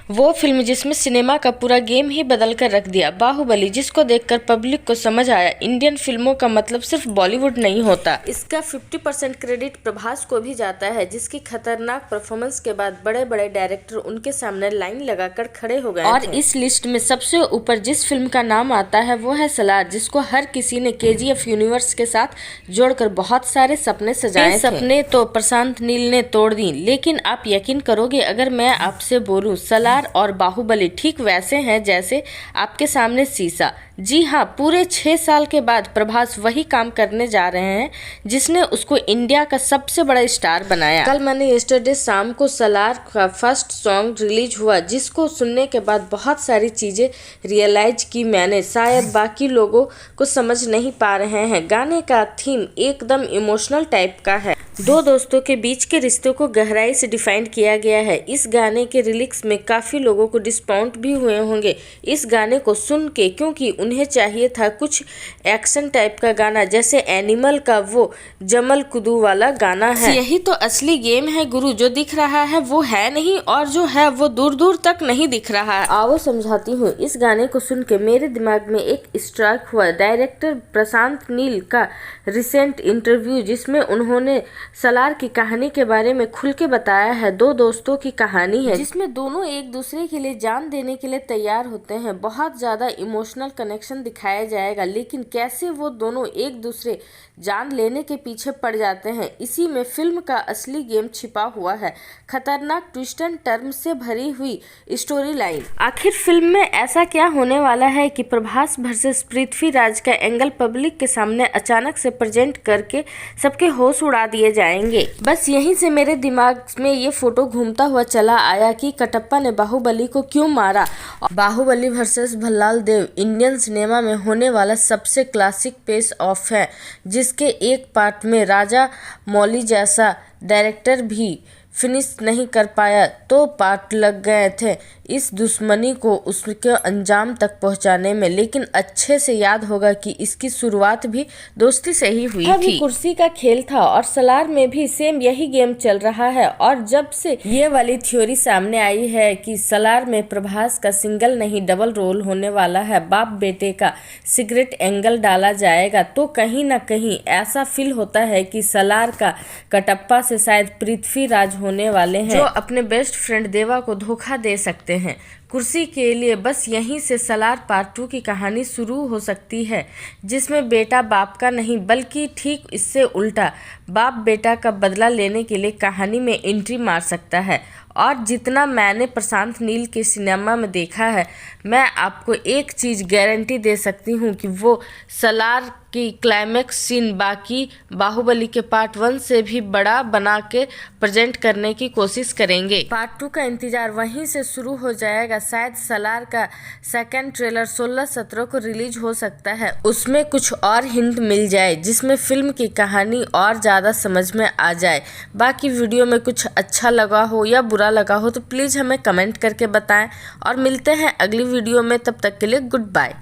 वो फिल्म जिसमें सिनेमा का पूरा गेम ही बदल कर रख दिया, बाहुबली, जिसको देखकर पब्लिक को समझ आया इंडियन फिल्मों का मतलब सिर्फ बॉलीवुड नहीं होता। इसका 50% क्रेडिट प्रभास को भी जाता है, जिसकी खतरनाक परफॉर्मेंस के बाद बड़े बड़े डायरेक्टर उनके सामने लाइन लगाकर खड़े हो गए और इस लिस्ट में सबसे ऊपर जिस फिल्म का नाम आता है वो है सलार, जिसको हर किसी ने KGF यूनिवर्स के साथ जोड़कर बहुत सारे सपने सजाए थे। सपने तो प्रशांत नील ने तोड़ दी, लेकिन आप यकीन करोगे अगर मैं आपसे बोलूं सलार और बाहुबली ठीक वैसे हैं जैसे आपके सामने शीशा। जी हाँ, पूरे 6 साल के बाद प्रभास वही काम करने जा रहे हैं जिसने उसको इंडिया का सबसे बड़ा स्टार बनाया। कल मैंने यस्टरडे शाम को सलार का फर्स्ट सॉन्ग रिलीज हुआ, जिसको सुनने के बाद बहुत सारी चीजें रियलाइज की मैंने, शायद बाकी लोगों को समझ नहीं पा रहे हैं। गाने का थीम एकदम इमोशनल टाइप का है। दो दोस्तों के बीच के रिश्ते को गहराई से डिफाइन किया गया है। इस गाने के लिरिक्स में काफ़ी लोगों को डिसअपॉइंट भी हुए होंगे इस गाने को सुन के, क्योंकि उन्हें चाहिए था कुछ एक्शन टाइप का गाना, जैसे एनिमल का वो जमल कुदू वाला गाना है। यही तो असली गेम है गुरु, जो दिख रहा है वो है नहीं और जो है वो दूर दूर तक नहीं दिख रहा है। आओ समझाती हूँ। इस गाने को सुन के मेरे दिमाग में एक स्ट्राइक हुआ डायरेक्टर प्रशांत नील का रिसेंट इंटरव्यू, जिसमें उन्होंने सलार की कहानी के बारे में खुल के बताया है। दो दोस्तों की कहानी है जिसमें दोनों एक दूसरे के लिए जान देने के लिए तैयार होते हैं। बहुत ज्यादा इमोशनल कनेक्शन दिखाया जाएगा, लेकिन कैसे वो दोनों एक दूसरे जान लेने के पीछे पड़ जाते हैं, इसी में फिल्म का असली गेम छिपा हुआ है। खतरनाक ट्विस्ट एंड टर्न से भरी हुई स्टोरी लाइन। आखिर फिल्म में ऐसा क्या होने वाला है कि प्रभास वर्सेस पृथ्वीराज का एंगल पब्लिक के सामने अचानक से प्रेजेंट करके सबके होश उड़ा दिए जाएंगे। बस यहीं से मेरे दिमाग में ये फोटो घूमता हुआ चला आया कि कटप्पा ने बाहुबली को क्यों मारा। बाहुबली वर्सेस भल्लाल देव इंडियन सिनेमा में होने वाला सबसे क्लासिक पेस ऑफ है, जिसके एक पार्ट में राजा मौली जैसा डायरेक्टर भी फिनिश नहीं कर पाया, तो पार्ट लग गए थे इस दुश्मनी को उसके अंजाम तक पहुंचाने में। लेकिन अच्छे से याद होगा कि इसकी शुरुआत भी दोस्ती से ही हुई थी। कुर्सी का खेल था और सलार में भी सेम यही गेम चल रहा है। और जब से ये वाली थ्योरी सामने आई है कि सलार में प्रभास का सिंगल नहीं डबल रोल होने वाला है, बाप बेटे का सिगरेट एंगल डाला जाएगा, तो कहीं ना कहीं ऐसा फील होता है कि सलार का कटप्पा से शायद पृथ्वीराज होने वाले हैं, जो अपने बेस्ट फ्रेंड देवा को धोखा दे सकते हैं कुर्सी के लिए। बस यहीं से सलार पार्ट 2 की कहानी शुरू हो सकती है, जिसमें बेटा बाप का नहीं बल्कि ठीक इससे उल्टा बाप बेटा का बदला लेने के लिए कहानी में एंट्री मार सकता है। और जितना मैंने प्रशांत नील के सिनेमा में देखा है, मैं आपको एक चीज़ गारंटी दे सकती हूँ कि वो सलार की क्लाइमैक्स सीन बाकी बाहुबली के पार्ट 1 से भी बड़ा बना के प्रेजेंट करने की कोशिश करेंगे। पार्ट 2 का इंतजार वहीं से शुरू हो जाएगा। शायद सलार का सेकंड ट्रेलर 16-17 को रिलीज हो सकता है, उसमें कुछ और हिंट मिल जाए जिसमें फिल्म की कहानी और ज़्यादा समझ में आ जाए। बाकी वीडियो में कुछ अच्छा लगा हो या बुरा लगा हो तो प्लीज़ हमें कमेंट करके बताएं और मिलते हैं अगली वीडियो में। तब तक के लिए गुड बाय।